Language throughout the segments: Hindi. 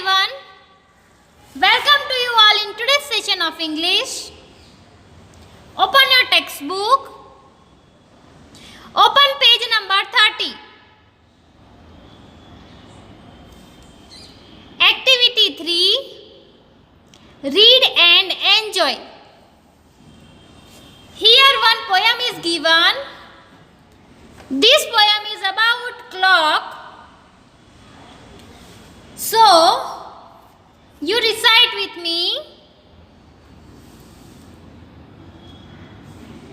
everyone. Welcome to you all in today's session of English. Open your textbook. Open page number 30. Activity 3. Read and enjoy. Here one poem is given. This poem is about clock. So, you recite with me.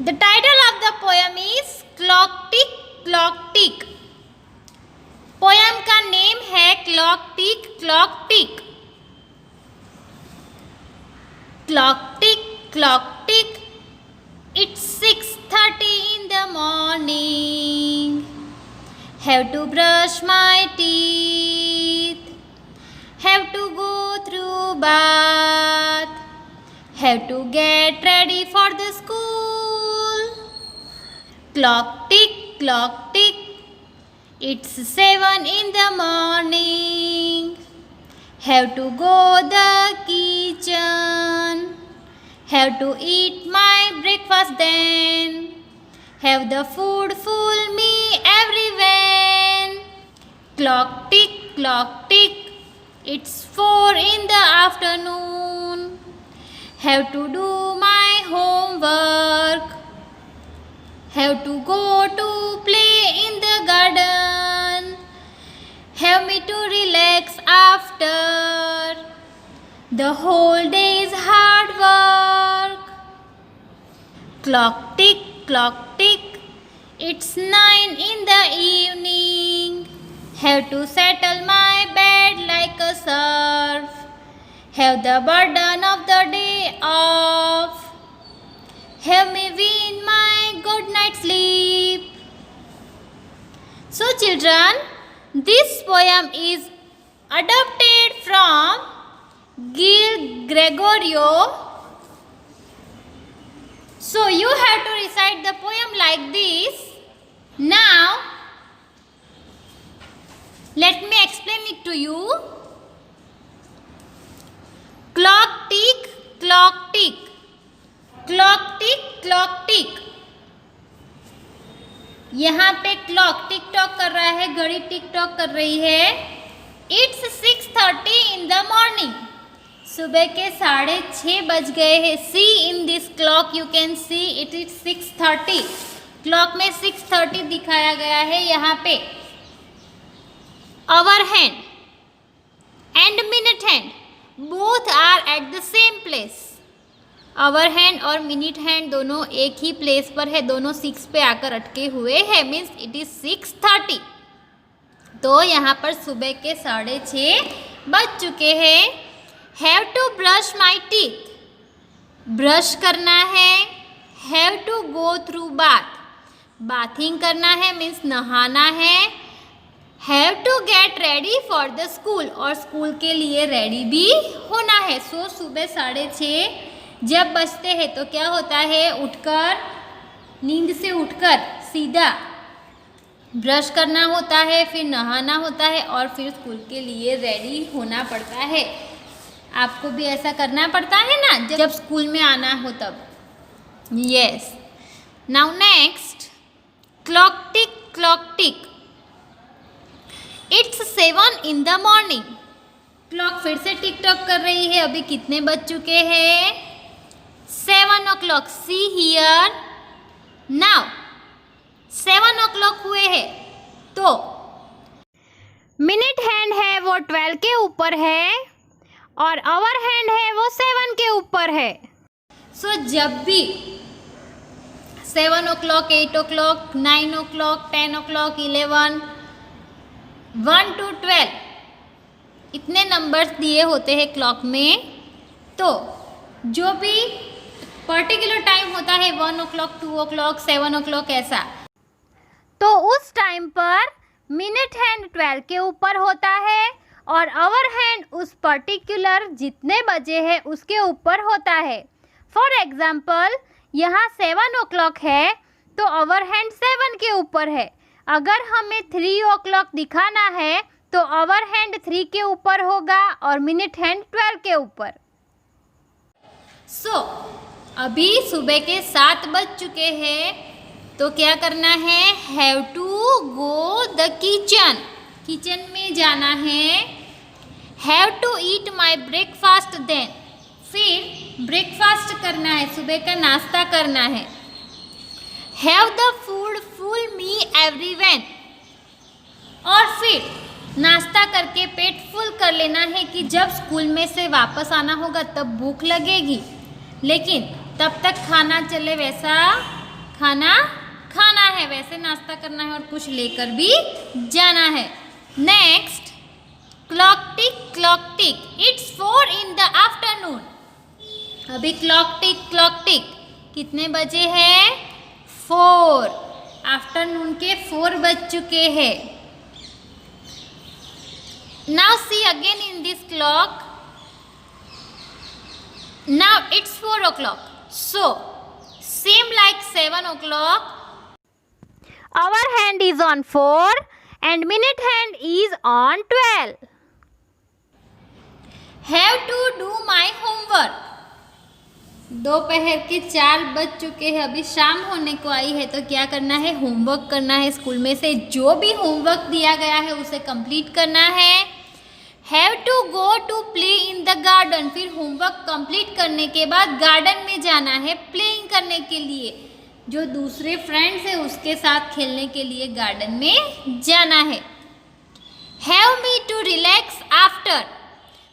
The title of the poem is clock tick. Poem का नेम है clock tick. Clock tick It's 6:30 in the morning. Have to brush my teeth. Have to go through bath. Have to get ready for the school. Clock tick. It's 7 in the morning. Have to go the kitchen. Have to eat my breakfast then. Have the food fool me everywhere. Clock tick. It's 4 in the afternoon. Have to do my homework. Have to go to play in the garden. Have me to relax after the whole day's hard work. Clock tick. It's 9 in the evening. Have to settle my bed like a serf. Have the burden of the day off. Have me win my good night sleep. So children, this poem is adapted from Gil Gregorio. So you have to recite the poem like this. Now, let me explain it to you. Clock tick. Clock tick. यहाँ पे क्लॉक टिक टॉक कर रहा है, घड़ी टिक टॉक कर रही है. It's 6:30 in the morning. सुबह के 6:30 बज गए हैं. See in this clock you can see it is 6:30. Clock में 6:30 दिखाया गया है यहाँ पे. Hour hand and minute hand both are at the same place. Hour hand और मिनट हैंड दोनों एक ही प्लेस पर है, दोनों 6 पे आकर अटके हुए हैं. Means it is 6:30. तो यहाँ पर सुबह के 6:30 बज चुके हैं. Have to brush my teeth. Brush करना है. Have to go through bath. Bathing करना है मीन्स नहाना है. Have to get ready for the school. और स्कूल के लिए रेडी भी होना है. सो सुबह 6:30 जब बजते हैं तो क्या होता है, उठकर नींद से उठकर सीधा ब्रश करना होता है, फिर नहाना होता है और फिर स्कूल के लिए रेडी होना पड़ता है. आपको भी ऐसा करना पड़ता है ना जब स्कूल में आना हो तब. Yes. Now next clock tick. It's 7 in the morning. Clock फिर से टिक टॉक कर रही है. अभी कितने बज चुके हैं? 7 o'clock. See here. Now 7 o'clock हुए हैं. तो मिनट हैंड है वो 12 के ऊपर है और आवर हैंड है वो 7 के ऊपर है. सो जब भी 7 o'clock, 8 o'clock, 9 o'clock, 10 o'clock, 11, 1 to 12 इतने नंबर्स दिए होते हैं क्लॉक में. तो जो भी पर्टिकुलर टाइम होता है 1 o'clock, 2 o'clock, 7 o'clock ऐसा, तो उस टाइम पर मिनट हैंड 12 के ऊपर होता है और आवर हैंड उस पर्टिकुलर जितने बजे है उसके ऊपर होता है. फॉर एग्जाम्पल यहाँ 7 o'clock है तो आवर हैंड 7 के ऊपर है. अगर हमें 3 o'clock दिखाना है तो आवर हैंड 3 के ऊपर होगा और मिनट हैंड 12 के ऊपर। सो अभी सुबह के 7 बज चुके हैं, तो क्या करना है, have to go the kitchen, kitchen में जाना है। Have to eat my breakfast then, फिर ब्रेकफास्ट करना है, सुबह का नाश्ता करना है। Have the food full me everyone, और फिर नाश्ता करके पेट फुल कर लेना है कि जब स्कूल में से वापस आना होगा तब भूख लगेगी, लेकिन तब तक खाना चले वैसा खाना खाना है, वैसे नाश्ता करना है और कुछ लेकर भी जाना है। Next, clock tick, it's 4 in the afternoon। अभी क्लॉक टिक, कितने बजे हैं, 4, आफ्टरनून के 4 बज चुके हैं। Now see again in this clock, now it's 4 o'clock, so same like 7 o'clock, our hand is on 4 and minute hand is on 12. Have to do my homework, दोपहर के 4 बज चुके हैं, अभी शाम होने को आई है, तो क्या करना है, होमवर्क करना है। स्कूल में से जो भी होमवर्क दिया गया है उसे कंप्लीट करना है। Have to go to play in the garden, फिर होमवर्क कंप्लीट करने के बाद गार्डन में जाना है प्लेइंग करने के लिए, जो दूसरे फ्रेंड्स है उसके साथ खेलने के लिए गार्डन में जाना है। Have me to relax after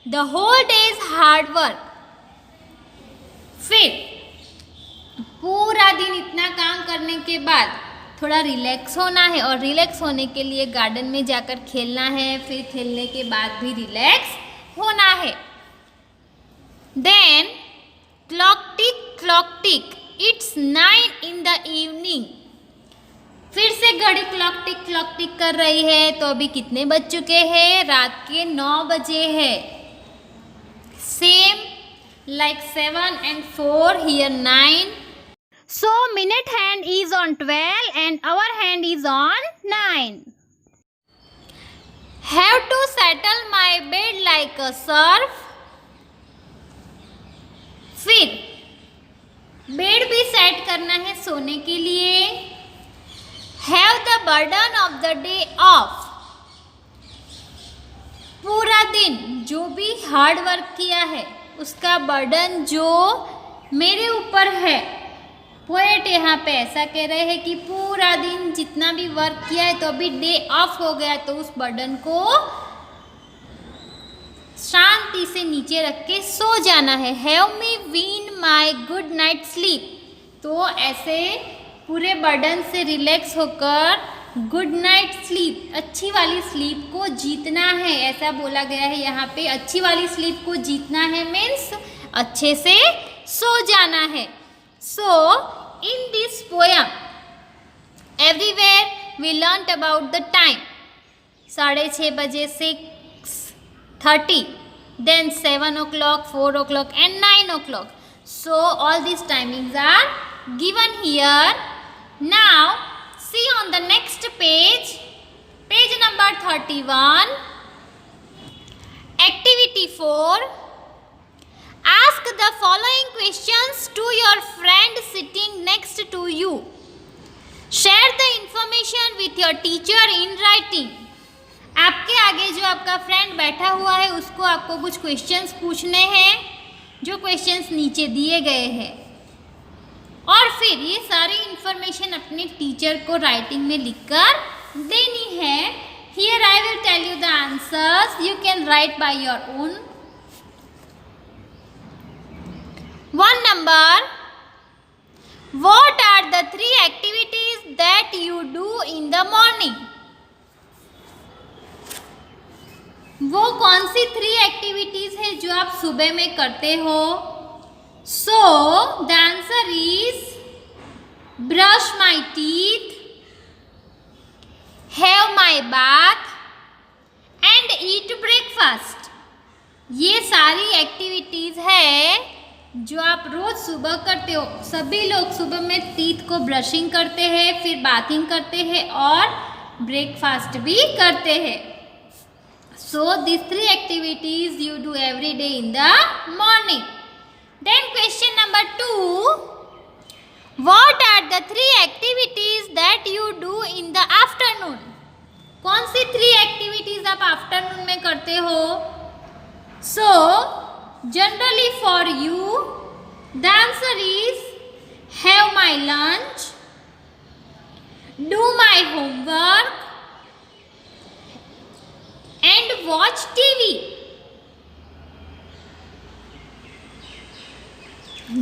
the whole day's hard work, फिर पूरा दिन इतना काम करने के बाद थोड़ा रिलैक्स होना है, और रिलैक्स होने के लिए गार्डन में जाकर खेलना है, फिर खेलने के बाद भी रिलैक्स होना है। Then clock tick, it's 9 in the evening, फिर से घड़ी क्लॉक टिक कर रही है, तो अभी कितने बज चुके हैं, रात के 9 बजे है। Same like 7 and 4, here 9. So minute hand is on 12 and our hand is on 9. Have to settle my bed like a surf, फिर बेड भी सेट करना है सोने के लिए। Have the burden of the day off, पूरा दिन जो भी हार्ड वर्क किया है उसका बर्डन जो मेरे ऊपर है। पोएट यहाँ पे ऐसा कह रहे हैं कि पूरा दिन जितना भी वर्क किया है, तो अभी डे ऑफ हो गया, तो उस बर्डन को शांति से नीचे रख के सो जाना है। Have me when my good night sleep, तो ऐसे पूरे बर्डन से रिलैक्स होकर गुड नाइट स्लीप, अच्छी वाली स्लीप को जीतना है, ऐसा बोला गया है यहाँ पे। अच्छी वाली स्लीप को जीतना है मीन्स अच्छे से सो जाना है। So in this poem everywhere we learn about the time, 6:30 बजे 6:30, then 7 o'clock, 4 o'clock and 9 o'clock. So all these timings are given here. Now see on the next page, page number 31, activity 4. Ask the following questions to your friend sitting next to you. Share the information with your teacher in writing. आपके आगे जो आपका फ्रेंड बैठा हुआ है उसको आपको कुछ क्वेश्चंस पूछने हैं, जो क्वेश्चंस नीचे दिए गए हैं, और फिर ये सारी इंफॉर्मेशन अपने टीचर को राइटिंग में लिखकर देनी है। Here I will tell you the answers, you can write by your own. 1 number, what are the 3 activities that you do in the morning? वो कौन सी 3 एक्टिविटीज है जो आप सुबह में करते हो? So the answer is brush my teeth, have my bath and eat breakfast. ये सारी एक्टिविटीज है जो आप रोज सुबह करते हो। सभी लोग सुबह में टीथ को ब्रशिंग करते हैं, फिर बाथिंग करते हैं और ब्रेकफास्ट भी करते हैं। So these three activities you do every day in the morning. Then question number 2. What are the three activities that you do in the afternoon? कौन सी 3 activities आप आफ्टरनून में करते हो? So generally for you the answer is have my lunch, do my homework and watch TV.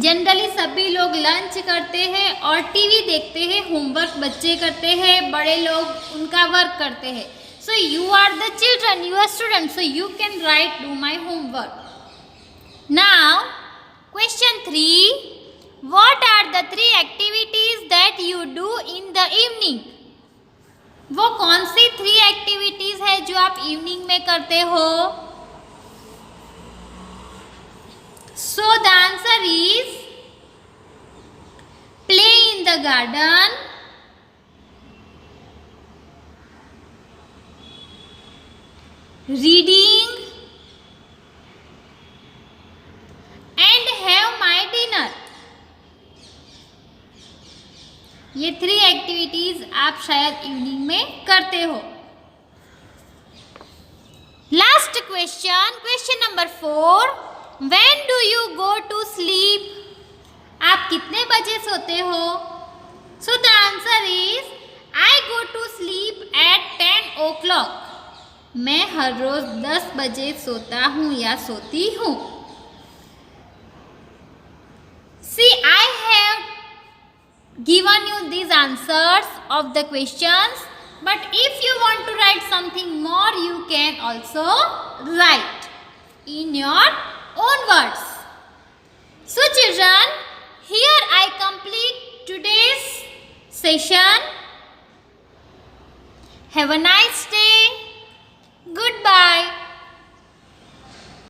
Generally सभी लोग लंच करते हैं और टीवी देखते हैं, होमवर्क बच्चे करते हैं, बड़े लोग उनका वर्क करते हैं. So you are the children, you are student, so you can write do my homework. Now question 3. What are the 3 activities that you do in the evening? वो कौन सी 3 एक्टिविटीज है जो आप इवनिंग में करते हो? So the answer is play in the garden, reading and have my dinner. ये 3 एक्टिविटीज आप शायद इवनिंग में करते हो. Last question, question number 4. When do you go to sleep? आप कितने बजे सोते हो? So the answer is I go to sleep at 10 o'clock. मैं हर रोज 10 बजे सोता हूँ या सोती हूँ. See, I have given you these answers of the questions, but if you want to write something more, you can also write in your own words. So children, here I complete today's session. Have a nice day.